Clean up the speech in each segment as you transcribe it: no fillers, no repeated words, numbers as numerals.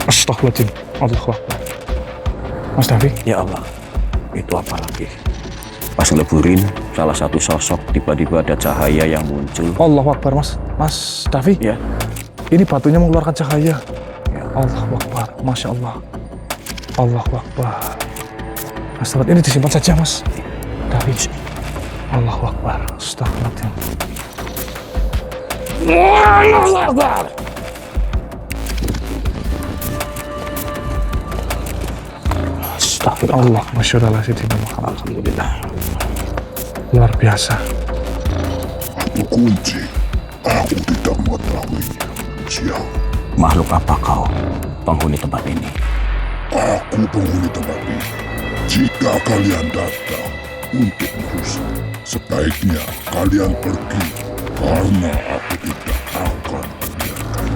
Astagfirullahaladzim. Allahu Akbar. Mas Davi? Ya Allah, itu apa lagi? Pas ngeleburin, salah satu sosok tiba-tiba ada cahaya yang muncul. Allahu Akbar, Mas. Mas Davi? Ya. Ini batunya mengeluarkan cahaya. Ya. Allahu Akbar. Masya Allah. Allahu Akbar. Astagfirullah. Ini disimpan saja, Mas Davi. Allahu Akbar. Astagfirullahaladzim. Allahu Akbar. Astagfirullah. Masyaallah Sayyidina Muhammad. Alhamdulillah. Luar biasa. Aku kunci. Aku tidak mengetahuinya. Siapa? Makhluk apa kau, penghuni tempat ini? Aku penghuni tempat ini. Jika kalian datang untuk merusak, sebaiknya kalian pergi, karena aku tidak akan membiarkan.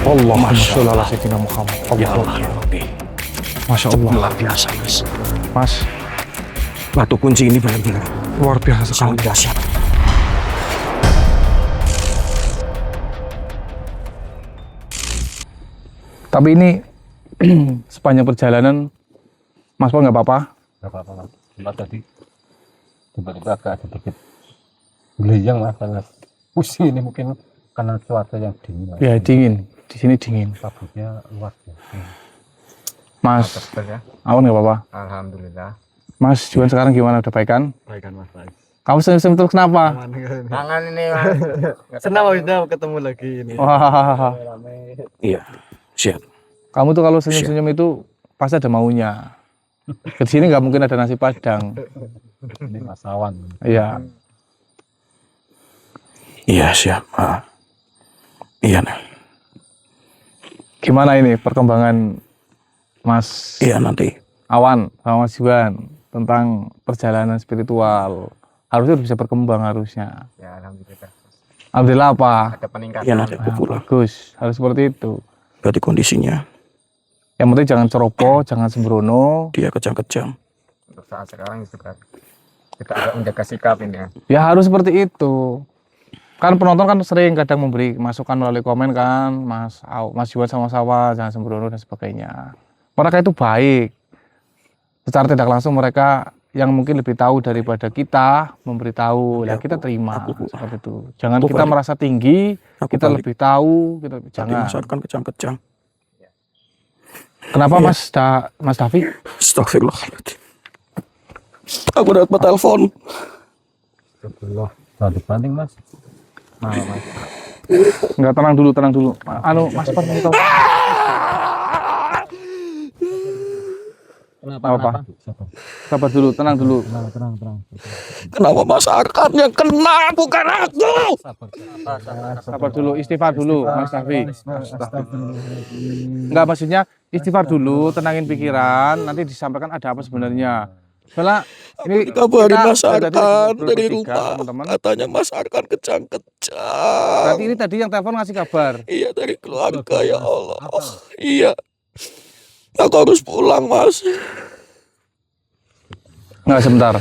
Allah. Masya Masyaallah Sayyidina Muhammad. Ya Allah. Allah, ya Rabbi. Masya Allah. Luar biasa, Mas. Mas, Batu kunci ini benar-benar luar biasa sekali. sangat dahsyat. Tapi ini sepanjang perjalanan, Mas Pol nggak apa-apa? Nggak apa-apa, Mas. Cuma tadi tiba-tiba agak sedikit beliang, Mas, karena pusing ini mungkin karena cuaca yang dingin, Mas. Ya dingin, di sini dingin. Kabutnya luas ya. Mas, Ya. awan nggak apa-apa? Alhamdulillah. Mas Juan sekarang gimana, udah baikan? Baikan, Mas, baik. Kamu senyum-senyum terus kenapa? Tangan ini, Mas. Senang udah ketemu lagi ini. Wah, Iya, siap. kamu tuh kalau senyum-senyum itu pasti ada maunya. Ke sini nggak mungkin ada nasi padang. Ini Mas Awan. Iya. Iya, siap. Iya, nah. Gimana ini perkembangan Mas Iya, nanti. Awan sama Mas Juan tentang perjalanan spiritual? Harusnya bisa berkembang harusnya. Ya, alhamdulillah. Alhamdulillah apa? Ada peningkatan. Iya, nanti aku Nah, pulang. bagus, harus seperti itu. Berarti kondisinya Yang penting jangan ceroboh, jangan sembrono. dia kejang-kejang. Untuk saat sekarang juga kita agak menjaga sikap ini ya. Ya harus seperti itu. Kan penonton kan sering kadang memberi masukan melalui komen kan, Mas Juan sama Sawa jangan sembrono dan sebagainya. Mereka itu baik. Secara tidak langsung mereka yang mungkin lebih tahu daripada kita memberitahu. Ya, Lah kita terima aku- seperti itu. Jangan aku kita balik. merasa tinggi, Aku kita balik. lebih tahu, kita Tadi jangan. Mas Arkan kejang-kejang. Kenapa Iya. Mas Davi? Astagfirullahaladzim. Aku dapat telepon. Astagfirullah. Tadi banding, Mas. Nah, Mas. Enggak, tenang dulu. Mas Pan mau tahu. Apa? Sabar dulu, tenang dulu. Tenang. Kenapa Mas Arkan yang kena, bukan aku? Sabar dulu, istighfar dulu, Mas Davi. Enggak, maksudnya istighfar dulu, tenangin pikiran, nanti disampaikan ada apa sebenarnya. Soalnya ini Dikabarin kita Mas udah tadi Arkan ngobrol dari bertiga, rumah. teman-teman. Katanya Mas Arkan kejang-kejang. Berarti ini tadi yang telepon ngasih kabar. Iya, dari keluarga, ya Allah. Iya. Aku harus pulang, Mas. Enggak, sebentar.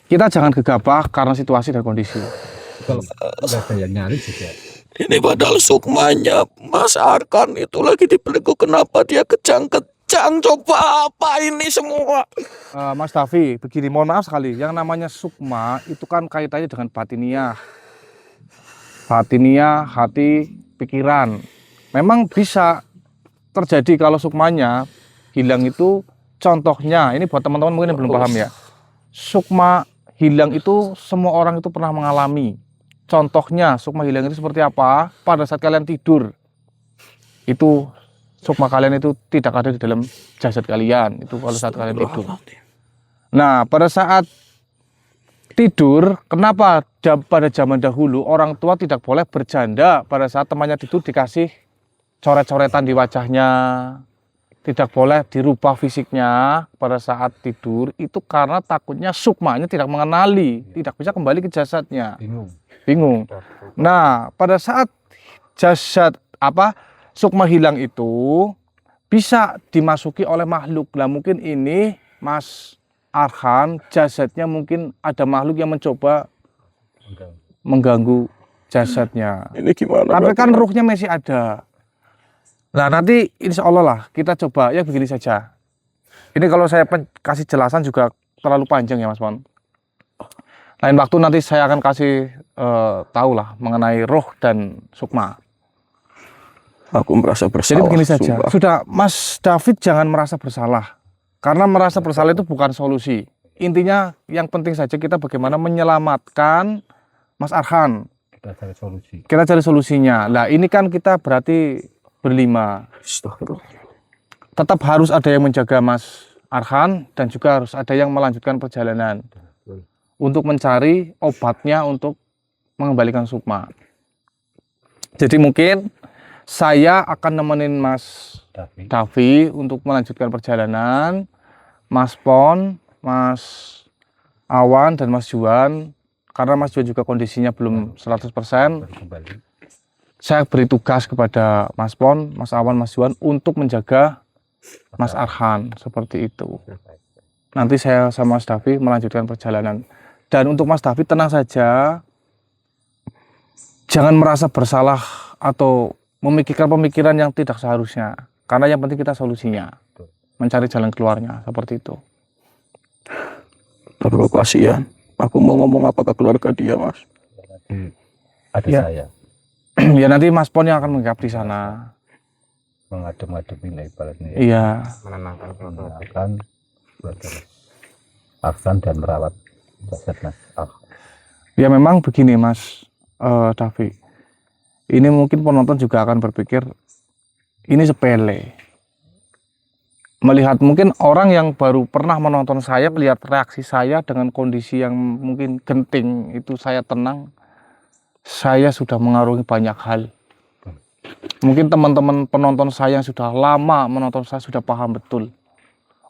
Kita jangan gegabah karena situasi dan kondisi. Kalau udah ada yang nyari juga. Ini padahal sukmanya Mas Arkan itu lagi dibelenggu. Kenapa dia kejang-kejang? Coba apa ini semua? Mas Davi, begini, mohon maaf sekali. Yang namanya sukma itu kan kaitannya dengan batiniah. Batiniah, hati, pikiran. Memang bisa terjadi kalau sukmanya hilang itu, contohnya, ini buat teman-teman mungkin yang belum paham ya. Sukma hilang itu semua orang itu pernah mengalami. Contohnya, sukma hilang itu seperti apa? Pada saat kalian tidur, itu sukma kalian itu tidak ada di dalam jasad kalian. Itu kalau saat kalian tidur. Nah, pada saat tidur, kenapa pada zaman dahulu orang tua tidak boleh berjanda pada saat temannya tidur dikasih coret-coretan di wajahnya, tidak boleh dirubah fisiknya pada saat tidur, itu karena takutnya sukmanya tidak mengenali, tidak bisa kembali ke jasadnya. Bingung. Nah, pada saat jasad sukma hilang itu, bisa dimasuki oleh makhluk. Lah mungkin ini Mas Arhan jasadnya mungkin ada makhluk yang mencoba mengganggu jasadnya. Ini gimana? Tapi berarti, kan Mas? ruhnya masih ada. Nah nanti insya Allah lah kita coba ya begini saja. Ini kalau saya kasih jelasan juga terlalu panjang ya Mas Pon. Lain waktu nanti saya akan kasih tahu lah mengenai roh dan sukma. Aku merasa bersalah. Jadi begini saja. sumpah. Sudah Mas David jangan merasa bersalah. Karena merasa bersalah itu bukan solusi. Intinya yang penting saja kita bagaimana menyelamatkan Mas Arhan. Kita cari solusi. Kita cari solusinya. Nah ini kan kita berarti berlima. Astagfirullah. Tetap harus ada yang menjaga Mas Arhan dan juga harus ada yang melanjutkan perjalanan untuk mencari obatnya untuk mengembalikan sukma. Jadi mungkin saya akan nemenin Mas Tapi Davi untuk melanjutkan perjalanan, Mas Pon, Mas Awan dan Mas Juan. Karena Mas Juan juga kondisinya belum 100%, baru kembali. saya beri tugas kepada Mas Pon, Mas Awan, Mas Juan untuk menjaga Mas Arhan, seperti itu. Nanti saya sama Mas Davi melanjutkan perjalanan. Dan untuk Mas Davi tenang saja, jangan merasa bersalah atau memikirkan pemikiran yang tidak seharusnya. Karena yang penting kita solusinya, mencari jalan keluarnya, seperti itu. Tapi kok kasihan. Aku mau ngomong apa ke keluarga dia, Mas? Nanti ada Ya. saya Ya nanti Mas Pon yang akan menggap di sana. mengadem-ademin ibaratnya. Iya. Menenangkan keluarga Arhan dan merawat jasad Mas Arhan. Ya memang begini Mas Davi. Ini mungkin penonton juga akan berpikir ini sepele. Melihat mungkin orang yang baru pernah menonton saya, melihat reaksi saya dengan kondisi yang mungkin genting, itu saya tenang, saya sudah mengarungi banyak hal. Mungkin teman-teman penonton saya yang sudah lama menonton saya sudah paham betul.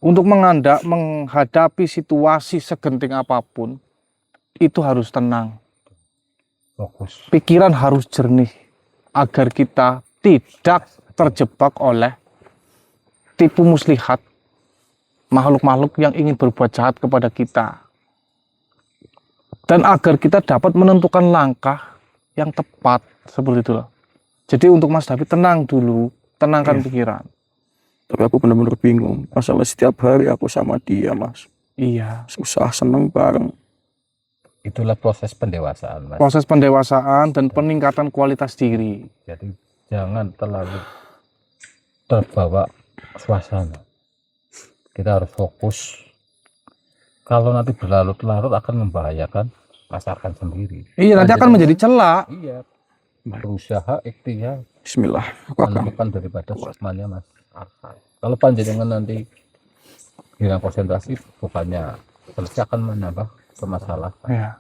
Untuk menghadapi situasi segenting apapun, itu harus tenang. Fokus. Pikiran harus jernih, agar kita tidak terjebak oleh tipu muslihat makhluk-makhluk yang ingin berbuat jahat kepada kita. Dan agar kita dapat menentukan langkah yang tepat, seperti itulah. Jadi untuk Mas David tenang dulu, tenangkan pikiran. Tapi aku benar-benar bingung. Masalah setiap hari aku sama dia, Mas. Iya. Susah, seneng bareng. Itulah proses pendewasaan, Mas. Proses pendewasaan dan peningkatan kualitas diri. Jadi jangan terlalu terbawa suasana. Kita harus fokus. Kalau nanti berlarut-larut akan membahayakan Mas Arhan sendiri. Iya, nanti akan menjadi celah. Iya. Berusaha ikhtiar Bismillah. Aku akan. menemukan daripada sukmanya Mas Arhan. Kalau panjenengan nanti hilang konsentrasi, bukannya selesai akan menambah permasalahan. Ya.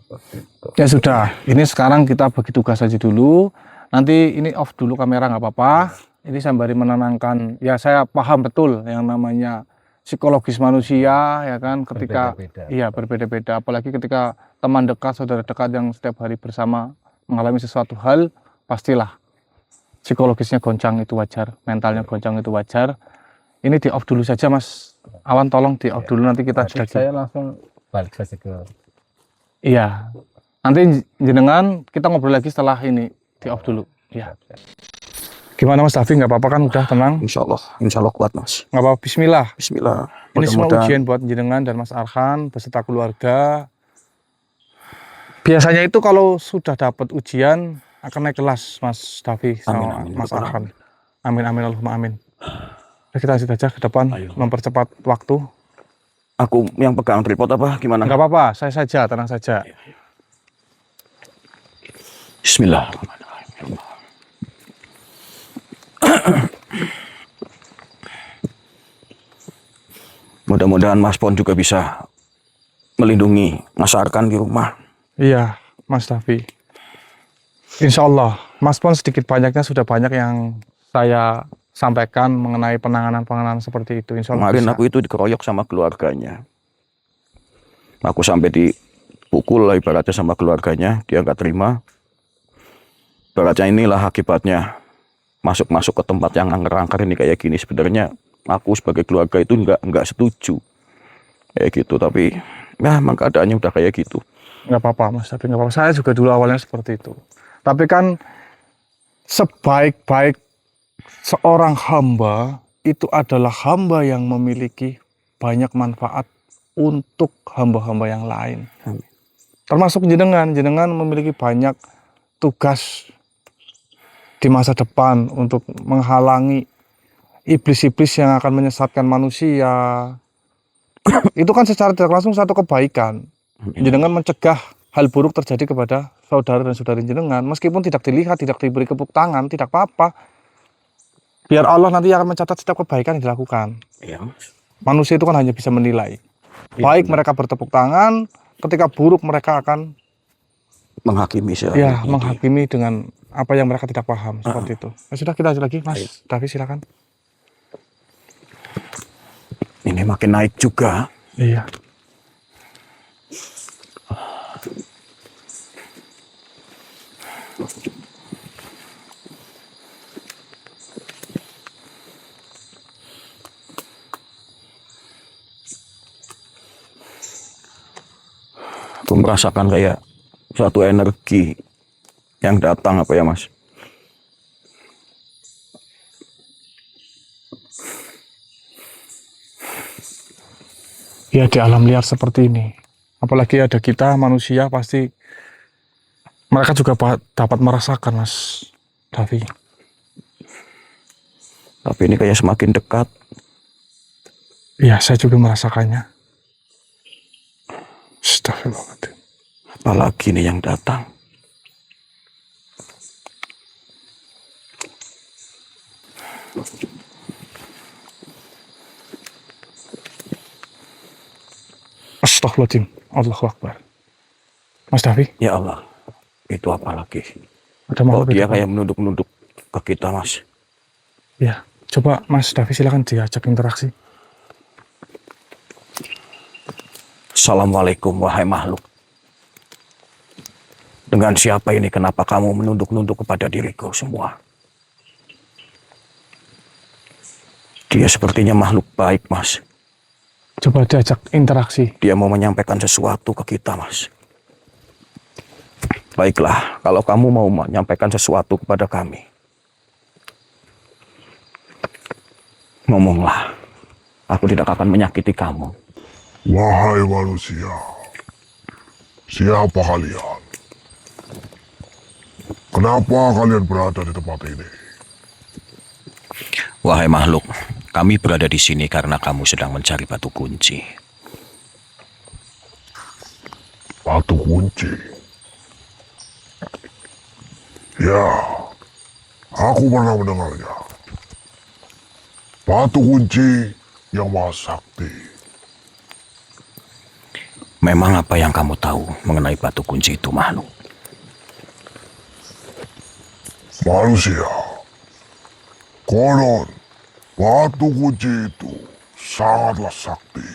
Seperti itu. Ya sudah, ini sekarang kita bagi tugas aja dulu. Nanti ini off dulu kamera nggak apa-apa. Ini sembari menenangkan. Ya saya paham betul yang namanya psikologis manusia, ya kan. Ketika Berbeda-beda. iya berbeda-beda. Apalagi ketika teman dekat, saudara dekat yang setiap hari bersama mengalami sesuatu hal, pastilah psikologisnya goncang, itu wajar. Mentalnya goncang, itu wajar. Ini di off dulu saja Mas Awan, tolong di off dulu, nanti kita Jadi lagi. saya langsung balik saja ke Iya. Nanti jenengan kita ngobrol lagi setelah ini di off dulu. Iya. Gimana Mas Davi, nggak apa-apa kan, udah tenang? Insya Allah kuat, Mas. Nggak apa-apa, bismillah. Bismillah. Ini semua Mudah-mudahan. ujian buat jenengan dan Mas Arhan beserta keluarga. Biasanya itu kalau sudah dapat ujian akan naik kelas Mas Davi sama Amin, amin. Mas Arhan. Amin amin Allahumma amin. Nah, kita lanjut aja ke depan, mempercepat waktu. Aku yang pegang tripod apa gimana? Nggak apa-apa, saya saja, tenang saja. Bismillahirrahmanirrahim. Mudah-mudahan Mas Pon juga bisa melindungi Mas Arkan di rumah. Iya, Mas Davi. Insya Allah, Mas Pon sedikit banyaknya sudah banyak yang saya sampaikan mengenai penanganan-penanganan seperti itu. Insya Allah Kemarin bisa. aku itu dikeroyok sama keluarganya. Aku sampai dipukul lah ibaratnya sama keluarganya. Dia nggak terima. Ibaratnya inilah akibatnya masuk-masuk ke tempat yang angker-angker ini kayak gini. Sebenarnya aku sebagai keluarga itu nggak setuju kayak gitu, tapi ya emang keadaannya udah kayak gitu. Nggak apa-apa Mas, tapi nggak apa-apa. Saya juga dulu awalnya seperti itu. Tapi kan sebaik-baik seorang hamba itu adalah hamba yang memiliki banyak manfaat untuk hamba-hamba yang lain. Amin. Termasuk jenengan memiliki banyak tugas di masa depan untuk menghalangi iblis-iblis yang akan menyesatkan manusia. Itu kan secara tidak langsung satu kebaikan. Jenengan mencegah hal buruk terjadi kepada saudara dan saudari jenengan, meskipun tidak dilihat, tidak diberi tepuk tangan, tidak apa-apa. Biar Allah nanti akan mencatat setiap kebaikan yang dilakukan. Iya, Mas. Manusia itu kan hanya bisa menilai. Baik mereka bertepuk tangan, ketika buruk mereka akan Menghakimi menghakimi dengan apa yang mereka tidak paham, seperti itu. Ya sudah, kita lanjut lagi, Mas Davi, silakan. Ini makin naik juga. Iya. Aku merasakan kayak suatu energi yang datang apa ya, Mas? Ya, di alam liar seperti ini, apalagi ada kita manusia, pasti mereka juga dapat merasakan, Mas Davi. Tapi ini kayak semakin dekat. Iya, saya juga merasakannya. Astagfirullahaladzim. Apalagi nih yang datang. Astagfirullahaladzim. Allahu Akbar. Mas Davi, Ya Allah, itu apa lagi? ada Kok makhluk dia itu? kayak menunduk-nunduk ke kita, Mas? Ya, coba Mas Davi silakan diajak interaksi. Assalamualaikum wahai makhluk. Dengan siapa ini, kenapa kamu menunduk-nunduk kepada diriku semua? Dia sepertinya makhluk baik, Mas. Coba diajak interaksi. Dia mau menyampaikan sesuatu ke kita, Mas. Baiklah, kalau kamu mau menyampaikan sesuatu kepada kami, ngomonglah. Aku tidak akan menyakiti kamu. Wahai manusia, siapa kalian? Kenapa kalian berada di tempat ini? Wahai makhluk, kami berada di sini karena kamu sedang mencari batu kunci. Batu kunci. Ya, aku pernah mendengarnya. Batu kunci yang maha sakti. Memang apa yang kamu tahu mengenai batu kunci itu, makhluk? Manusia, konon batu kunci itu sangatlah sakti.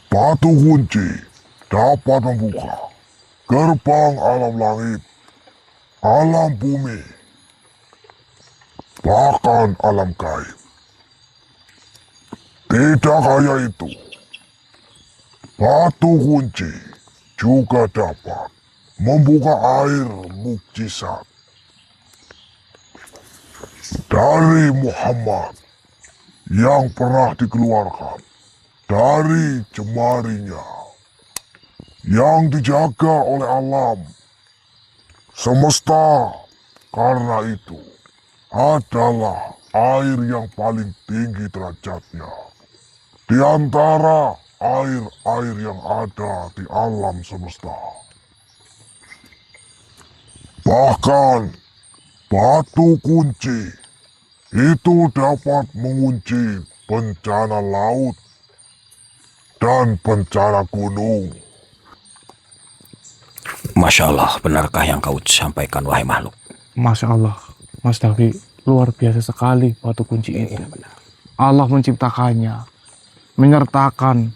Batu kunci dapat membuka gerbang alam langit, alam bumi, bahkan alam gaib. Tidak hanya itu, batu kunci juga dapat membuka air mukjizat dari Muhammad yang pernah dikeluarkan dari jemarinya yang dijaga oleh alam semesta. Karena itu adalah air yang paling tinggi derajatnya di antara air-air yang ada di alam semesta. Bahkan batu kunci itu dapat mengunci bencana laut dan bencana gunung. Masya Allah, benarkah yang kau sampaikan, wahai makhluk? Masya Allah, Mas Davi, luar biasa sekali batu kunci itu. Allah menciptakannya, menyertakan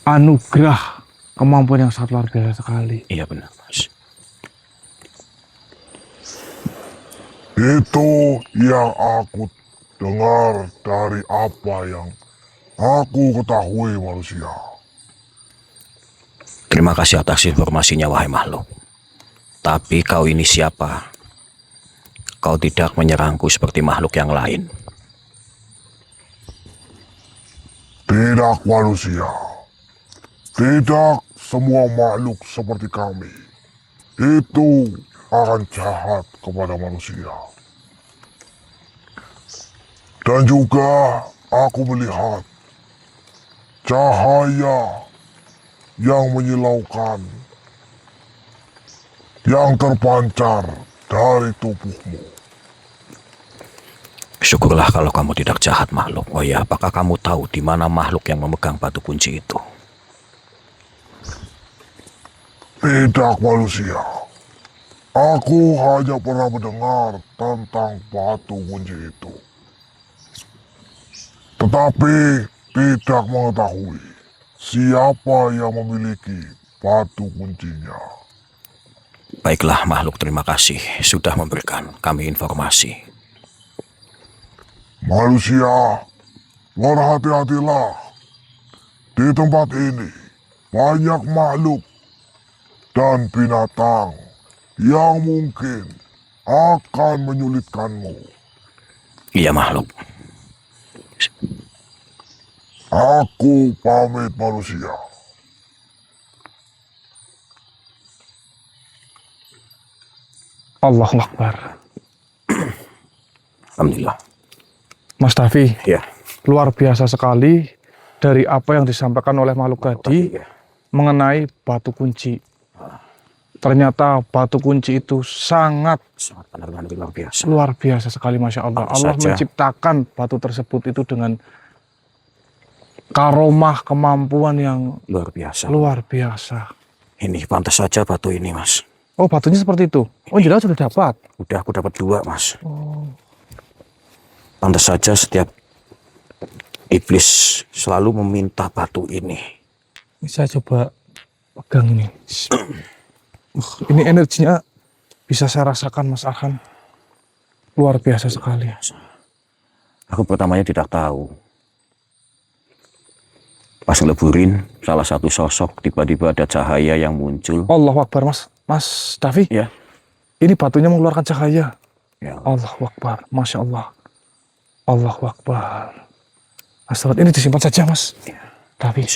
anugerah kemampuan yang sangat luar biasa sekali. Iya benar, Mas. Itu yang aku dengar dari apa yang aku ketahui manusia. Terima kasih atas informasinya, wahai makhluk. Tapi kau ini siapa? Kau tidak menyerangku seperti makhluk yang lain. Tidak manusia. Tidak semua makhluk seperti kami. Itu akan jahat kepada manusia. Dan juga aku melihat cahaya yang menyilaukan yang terpancar dari tubuhmu. Syukurlah kalau kamu tidak jahat, makhluk. Oh ya, apakah kamu tahu di mana makhluk yang memegang batu kunci itu? Tidak manusia. Aku hanya pernah mendengar tentang batu kunci itu. Tetapi tidak mengetahui siapa yang memiliki batu kuncinya. Baiklah, makhluk, terima kasih sudah memberikan kami informasi. Manusia, berhati-hatilah. Di tempat ini banyak makhluk dan binatang yang mungkin akan menyulitkanmu. Iya, makhluk. Aku pamit manusia. Allahu Akbar. Alhamdulillah. Mas Davi, Ya. luar biasa sekali dari apa yang disampaikan oleh makhluk tadi mengenai batu kunci. Ternyata batu kunci itu sangat Sangat benar-benar luar biasa. luar biasa sekali, Masya Allah. Apa Allah saja. menciptakan batu tersebut itu dengan karomah kemampuan yang Luar biasa. luar biasa. Ini pantas saja batu ini, Mas. Oh, batunya seperti itu. Oh, jelas sudah dapat. Udah aku dapat 2, Mas. Pantas saja setiap iblis selalu meminta batu ini. Ini saya coba pegang ini. Ini energinya bisa saya rasakan, Mas Arhan. Luar biasa sekali. Aku pertamanya tidak tahu. Pas ngeleburin, salah satu sosok tiba-tiba ada cahaya yang muncul. Allahu Akbar, Mas Davi. Ya. Ini batunya mengeluarkan cahaya. Ya. Allahu Akbar, Masya Allah. Allahu Akbar. Astagfirullah, ini disimpan saja, Mas Davi.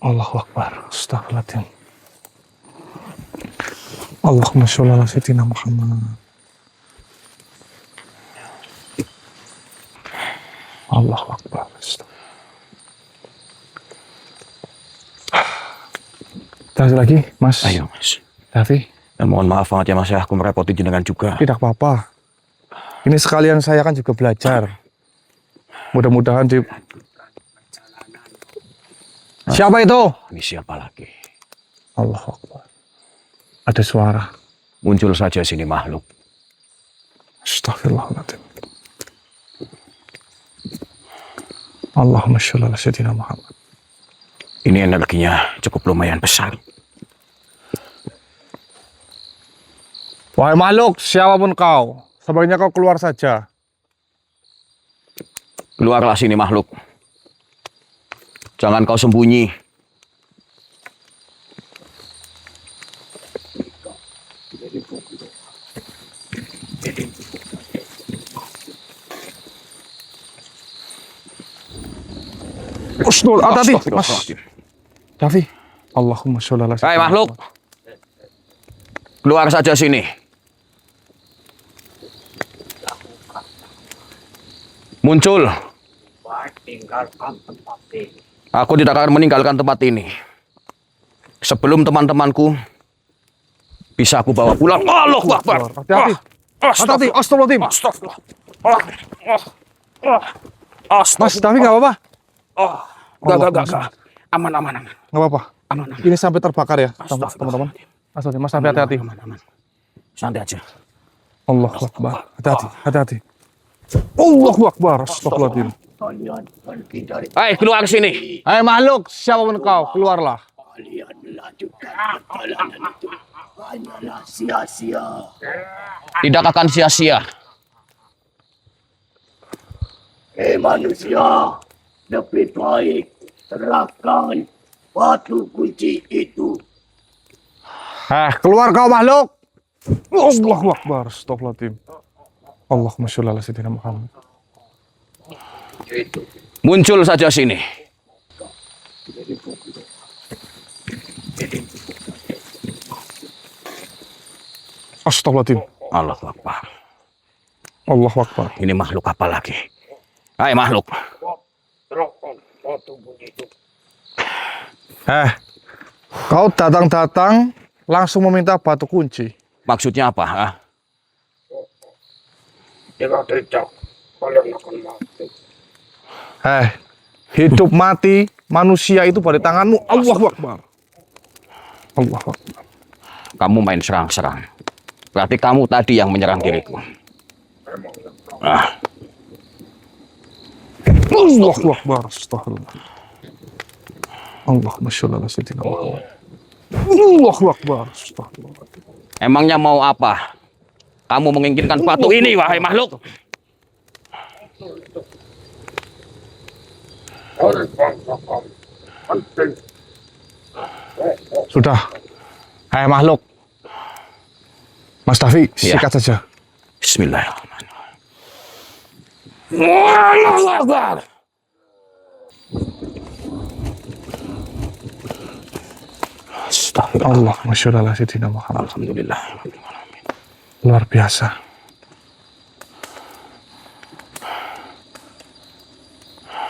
Allahu Akbar. Astagfirullahaladzim. Allahumma sholli ala sayyidina Muhammad. Allahu Akbar. Terus lagi, Mas Ayo, Mas. Davi. Dan mohon maaf banget ya, Mas, ya. Aku merepoti jenengan juga. Tidak apa-apa. Ini sekalian saya kan juga belajar. Mudah-mudahan di... Siapa itu? Ini siapa lagi? Allahu Akbar. Ada suara. Muncul saja sini makhluk. Astagfirullahaladzim. Allahumma sholli ala sayyidina Muhammad. Ini energinya cukup lumayan besar. Wahai makhluk, siapapun kau, sebaiknya kau keluar saja. Keluarlah sini makhluk. Jangan kau sembunyi. Hati-hati, Mas Davi. Allahumma sholli ala Hai sayyidina makhluk. Keluar saja sini. Muncul. Aku tidak akan meninggalkan tempat ini. Sebelum teman-temanku bisa aku bawa pulang. Allahu Akbar. Hati-hati. Hati-hati. Astagfirullahaladzim. Mas Davi nggak apa-apa? Enggak. Aman. Nggak apa-apa. Aman. Ini sampai terbakar ya, teman-teman. Astagfirullah. Mas Davi hati-hati. Aman. Santai aja. Allahu Akbar. Hati-hati. Allahu Akbar. Astagfirullahaladzim. Hai, keluar sini. Hai makhluk, siapapun kau, keluarlah. Tidak akan sia-sia. Manusia, lebih baik serahkan batu kunci itu. Keluar kau makhluk. Allahu Akbar. Astagfirullahaladzim. Allahumma sholli ala sayyidina Muhammad. Muncul saja sini. Astagfirullahaladzim. Allahu Akbar. Allahu Akbar. Ini makhluk apa lagi? Hai makhluk. Kau datang-datang langsung meminta batu kunci. Maksudnya apa? Ha? Jika tidak, kalian akan mati. Hidup mati manusia itu pada tanganmu. Allahu Akbar. Allahu Akbar. Kamu main serang-serang. Berarti kamu tadi yang menyerang diriku. Allahu Akbar. Astagfirullah. Allahumma sholli ala sayyidina Muhammad. Allahu Akbar. Astagfirullah. Emangnya mau apa? Kamu menginginkan batu ini, wahai makhluk? Sudah. Hai makhluk. Mas Davi, Iya. sikat saja. Bismillahirrahmanirrahim. Allahu Akbar. Astagfirullah. Allahumma sholli ala sayyidina Muhammad. Alhamdulillah. Luar biasa.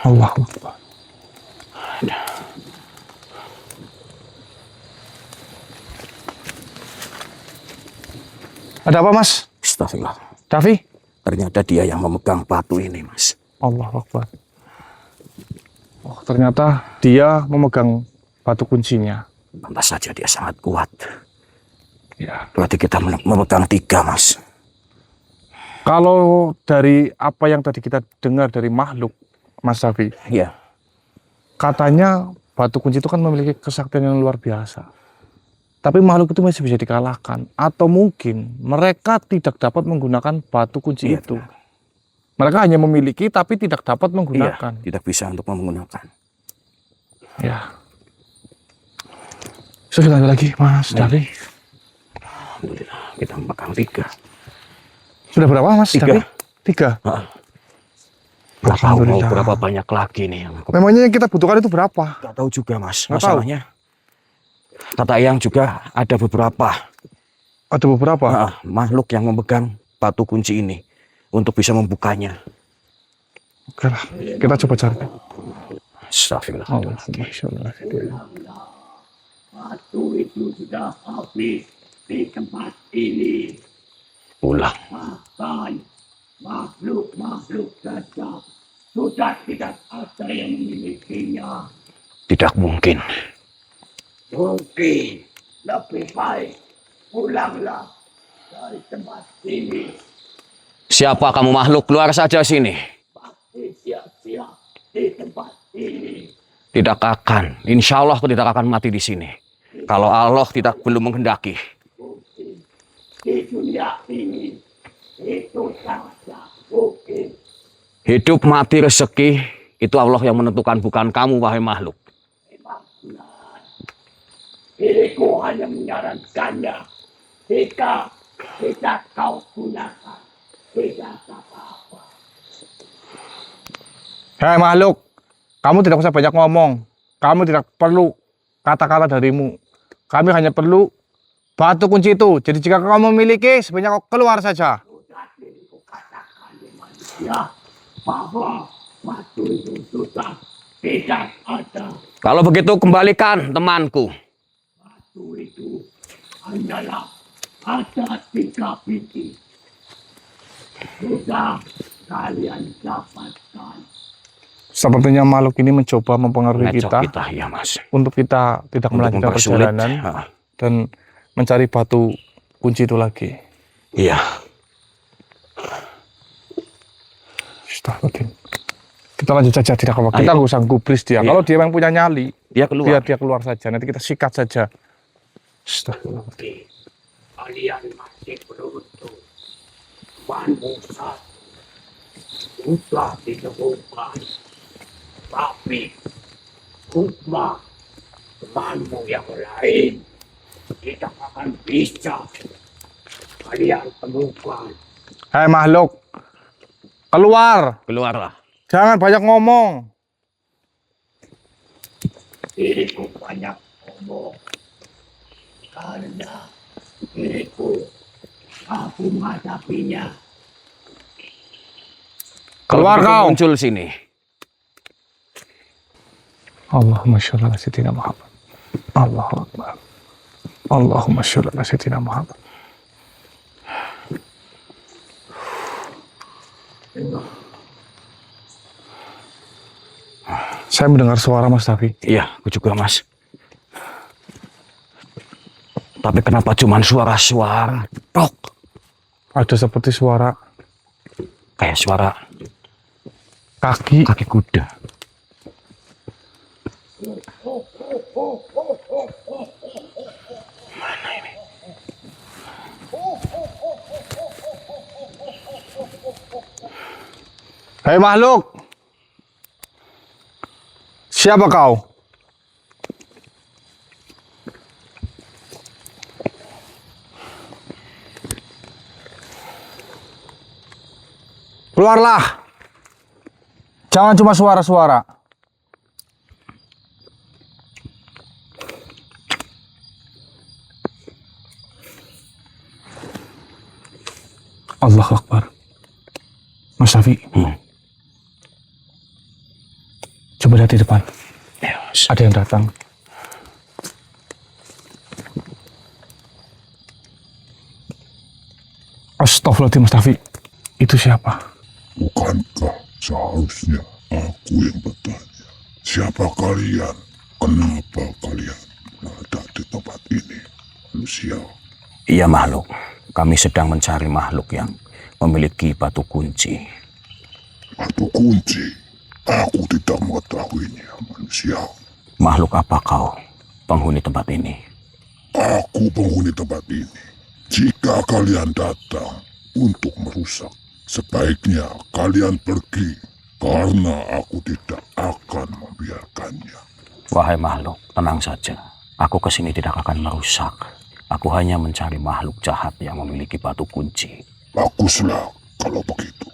Allahu Akbar. Ada apa, Mas? Astagfirullah. Davi? Ternyata dia yang memegang batu ini, Mas. Allahu Akbar. Oh, ternyata dia memegang batu kuncinya. Pantas saja dia sangat kuat. Ya. Berarti kita memegang 3, Mas. Kalau dari apa yang tadi kita dengar dari makhluk, Mas Davi, Iya. katanya batu kunci itu kan memiliki kesaktian yang luar biasa. Tapi makhluk itu masih bisa dikalahkan. Atau mungkin mereka tidak dapat menggunakan batu kunci Iya, itu. Mereka hanya memiliki tapi tidak dapat menggunakan. Iya, tidak bisa untuk menggunakan. Ya. Sekali lagi, Mas Davi. Alhamdulillah, kita memegang 3. Sudah berapa, Mas 3. Davi? 3. Nggak tahu mau Alhamdulillah. berapa banyak lagi nih yang aku Memangnya yang kita butuhkan itu berapa? nggak tahu juga, Mas. Nggak tahu. Masalahnya kata Eyang juga ada beberapa Ada beberapa. makhluk yang memegang batu kunci ini untuk bisa membukanya. Oke lah, kita coba cari. Astagfirullah. Batu itu sudah habis di tempat ini. Ulang. Bahkan makhluk-makhluk saja sudah tidak ada yang memilikinya. Tidak mungkin. Mungkin lebih baik pulanglah dari tempat ini. Siapa kamu makhluk? Keluar saja sini. Pasti siap-siap di tempat ini. Tidak akan. Insya Allah aku tidak akan mati di sini. Kalau Allah belum menghendaki. Mungkin di dunia ini itu saja mungkin. Hidup mati rezeki itu Allah yang menentukan, bukan kamu, wahai makhluk. Memang benar. Diriku hanya menyarankannya. Jika tidak kau gunakan, tidak apa-apa. Hei makhluk, kamu tidak usah banyak ngomong. Kamu tidak perlu kata-kata darimu. Kami hanya perlu batu kunci itu. Jadi jika kamu memiliki, sebaiknya kau keluar saja. Sudah diriku katakan di manusia bahwa batu itu sudah tidak ada. Kalau begitu kembalikan temanku. Batu itu hanyalah ada 3 biji. Sudah kalian dapatkan. Sepertinya makhluk ini mencoba mempengaruhi Ngecok kita ya Mas. untuk kita tidak Untuk melanjutkan mempersulit. perjalanan dan mencari batu kunci itu lagi. Iya. Astagfirullahaladzim. Kita lanjut saja, tidak apa-apa. Kita Ayo. nggak usah gubris dia. Iya. Kalau dia yang punya nyali, Dia keluar. biar dia keluar saja. Nanti kita sikat saja. Astagfirullahaladzim. Kalian masih beruntung. Manusia sudah ditemukan. Tapi Sukma, temanmu yang lain tidak akan bisa kalian temukan. Hei makhluk, keluar. Keluarlah. Jangan banyak ngomong. Diriku banyak ngomong karena diriku aku menghadapinya. Keluar Kalau begitu kau. Muncul sini. Allahumma sholli ala sayyidina Muhammad. Allahu akbar. Allahumma sholli ala sayyidina Muhammad. Saya mendengar suara Mas Davi. Iya, aku juga Mas. Tapi kenapa cuman suara-suara? Tok. Ada seperti suara Kayak suara kaki. kaki kuda. Hei makhluk. Siapa kau? Keluarlah. Jangan cuma suara-suara. Allahu Akbar. Mas Syafi, coba lihat di depan. Ada yang datang. Astagfirullahaladzim, Mas Syafi. Itu siapa? Bukankah seharusnya aku yang bertanya? Siapa kalian? Kenapa kalian ada di tempat ini? Manusia. Iya makhluk. Kami sedang mencari makhluk yang memiliki batu kunci. Batu kunci. Aku tidak mengetahuinya, manusia. Makhluk apa kau, penghuni tempat ini? Aku penghuni tempat ini. Jika kalian datang untuk merusak, sebaiknya kalian pergi, karena aku tidak akan membiarkannya. Wahai makhluk, tenang saja. Aku kesini tidak akan merusak. Aku hanya mencari makhluk jahat yang memiliki batu kunci. Baguslah kalau begitu.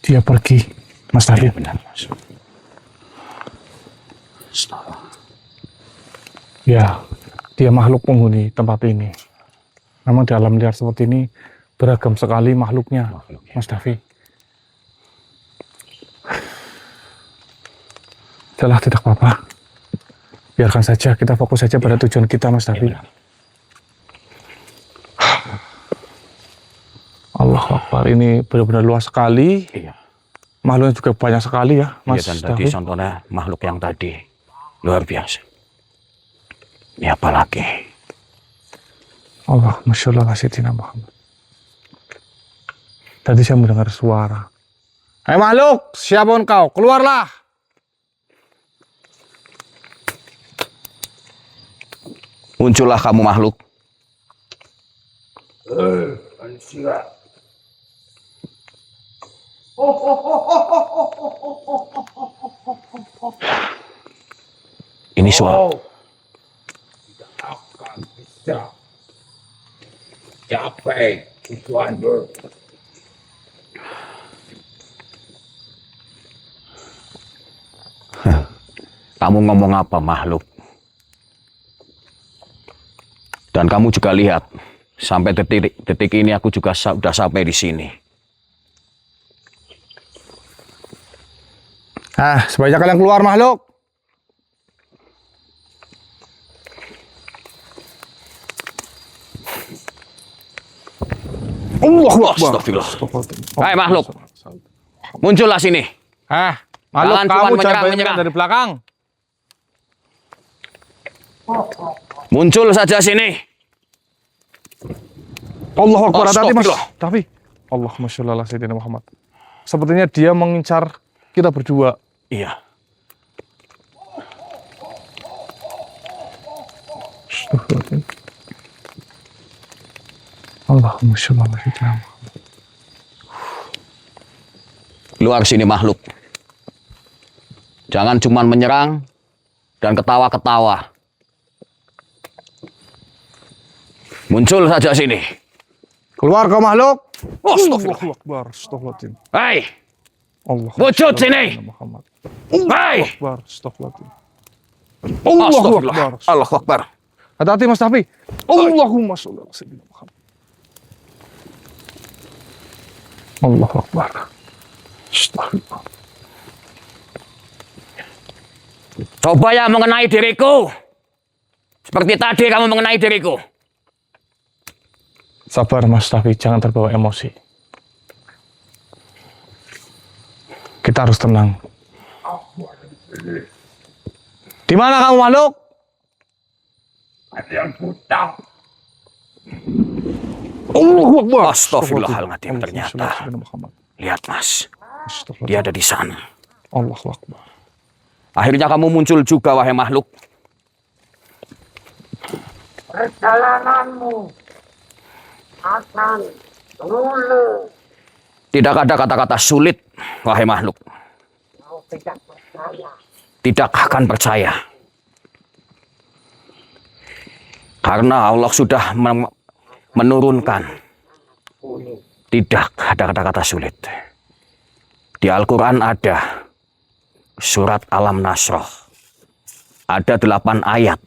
Dia pergi, Mas David. Benar, Mas. Ya, dia makhluk penghuni tempat ini. Memang di alam liar seperti ini beragam sekali makhluknya, Mas Davi. Telah tidak apa-apa. Biarkan saja, kita fokus saja pada tujuan kita, Mas Davi. Allah Akbar, ini benar-benar luas sekali. Iya. Makhluknya juga banyak sekali ya, Mas Iya, dan tadi Davi. contohnya makhluk yang tadi luar biasa. Ini apa lagi? Allah, Masya Allah, Sayyidina Muhammad. Tadi saya mendengar suara. Hai makhluk, siapa kau? Keluarlah. Muncullah kamu makhluk. Manusia. Ini suara. Tidak akan bisa capai tujuanmu. Kamu ngomong apa makhluk? Dan kamu juga lihat, sampai detik ini aku juga sudah sampai di sini. Sebaiknya kalian keluar makhluk. Allahu Akbar. Astagfirullah. Hai makhluk, muncullah sini. Makhluk, Jangan kamu cuma jangan banyak menyerang. dari belakang. Muncul saja sini. Allahu Akbar, hati-hati Mas. Astagfirullah. Tapi Allahumma sholli ala sayyidina Muhammad. Sepertinya dia mengincar kita berdua. Iya. Astagfirullahaladzim. Allahumma sholli ala sayyidina Muhammad. Keluar sini makhluk. Jangan cuman menyerang dan ketawa-ketawa. Muncul saja sini. Keluar kau makhluk. Astagfirullah. Allahu Akbar. Astagfirullahaladzim. Hei, Allah. wujud sini. Muhammad. Hei. Akbar. Astagfirullahaladzim. Allahu Astagfirullah. Akbar. Allahu Akbar. Hati-hati Mas Tafi. Allahumma sholli ala sayyidina Muhammad. Allahu Akbar. Astagfirullah. Coba ya mengenai diriku. Seperti tadi kamu mengenai diriku. Sabar Mas Tafi, jangan terbawa emosi. Kita harus tenang. Di mana kamu makhluk? Ada yang buta. Allahu Akbar. Astagfirullahaladzim, ternyata. Lihat Mas, dia ada di sana. Allahu Akbar. Akhirnya kamu muncul juga, wahai makhluk. Perjalananmu akan lulu. Tidak ada kata-kata sulit, wahai makhluk. Kau tidak percaya. Tidak akan percaya. Karena Allah sudah menurunkan. Tidak ada kata-kata sulit. Di Al-Quran ada surat Alam Nasroh. Ada 8 ayat.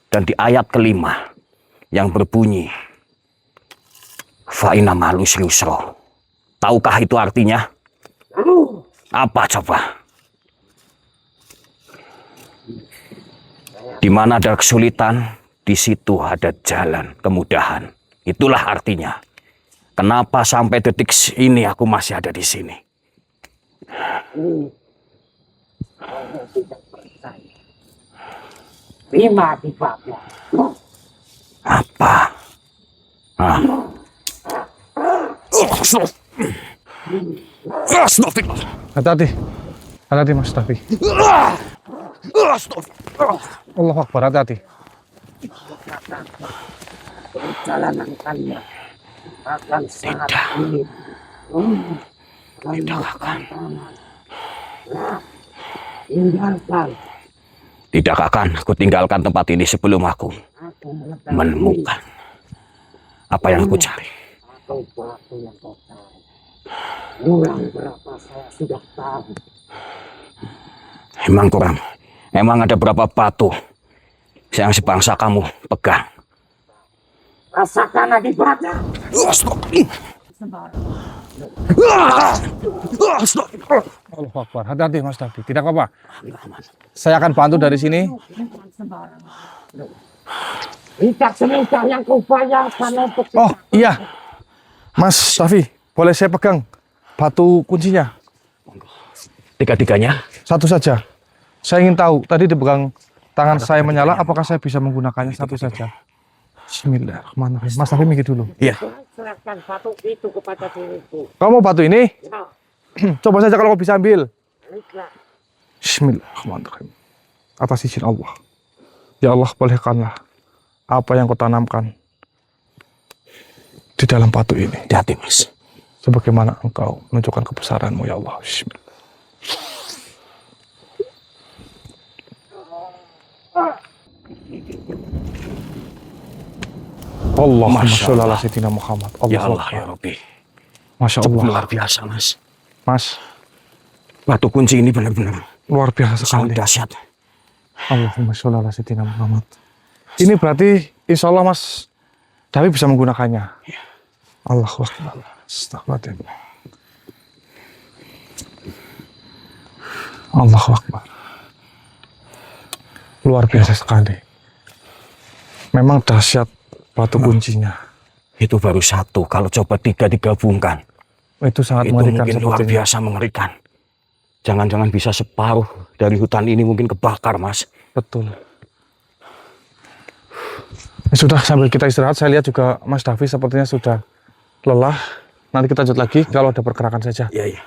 Dan di ayat kelima yang berbunyi Fa inna ma'al usri yusra. Tahukah itu artinya? Apa coba? Di mana ada kesulitan, di situ ada jalan kemudahan. Itulah artinya. Kenapa sampai detik ini aku masih ada di sini? Kau tidak percaya. Bima di bawah. Apa? Ah. Hati-hati. Hati-hati Mas Tafi. Allahu Akbar, hati-hati. Perjalanan kalian akan sangat sulit. Tidak akan. Tinggalkan. Tidak akan aku tinggalkan tempat ini sebelum aku menemukan apa yang aku cari. Atau batu yang kau cari. Kurang berapa saya sudah tahu. Emang kurang. Emang ada berapa batu yang sebangsa kamu pegang? Rasakan akibatnya. Allahu Akbar, hati-hati Mas Tafi. Tidak apa-apa. Saya akan bantu dari sini. Tidak semudah yang kau bayangkan untuk Oh iya, Mas Tafi, boleh saya pegang batu kuncinya? Tiga-tiganya? Satu saja. Saya ingin tahu, tadi dipegang tangan saya menyala, apakah saya bisa menggunakannya satu saja? Bismillahirrahmanirrahim. Mas Tafi mikir dulu. Iya. serahkan batu itu kepada diriku. Kamu mau batu ini? Ya, Coba saja kalau kau bisa ambil. baiklah. Bismillahirrahmanirrahim. Atas izin Allah. Ya Allah, bolehkanlah apa yang kau tanamkan di dalam batu ini. Hati-hati, Mas. Sebagaimana engkau menunjukkan kebesaranmu, ya Allah. Bismillah. Allahumma Masya sholli ala Allah. sayyidina Muhammad. Ya Allahu Allah, Akbar. ya Rabbi. Masya Cukup Allah. luar biasa, Mas. Mas, Batu kunci ini benar-benar luar biasa sangat sekali. dahsyat. Allahumma sholli ala sayyidina Muhammad. Ini berarti insya Allah Mas Dawi bisa menggunakannya. Allahu Akbar. Astagfirullahaladzim. Allahu Akbar. Luar biasa sekali. Memang dahsyat batu kuncinya. Itu baru satu. Kalau coba tiga digabungkan, Itu sangat itu mengerikan mungkin luar sepertinya. biasa mengerikan. Jangan-jangan bisa separuh dari hutan ini mungkin kebakar, Mas. Betul. Ya sudah, sambil kita istirahat, saya lihat juga Mas Davi sepertinya sudah lelah. Nanti kita lanjut lagi kalau ada pergerakan saja. Iya, iya.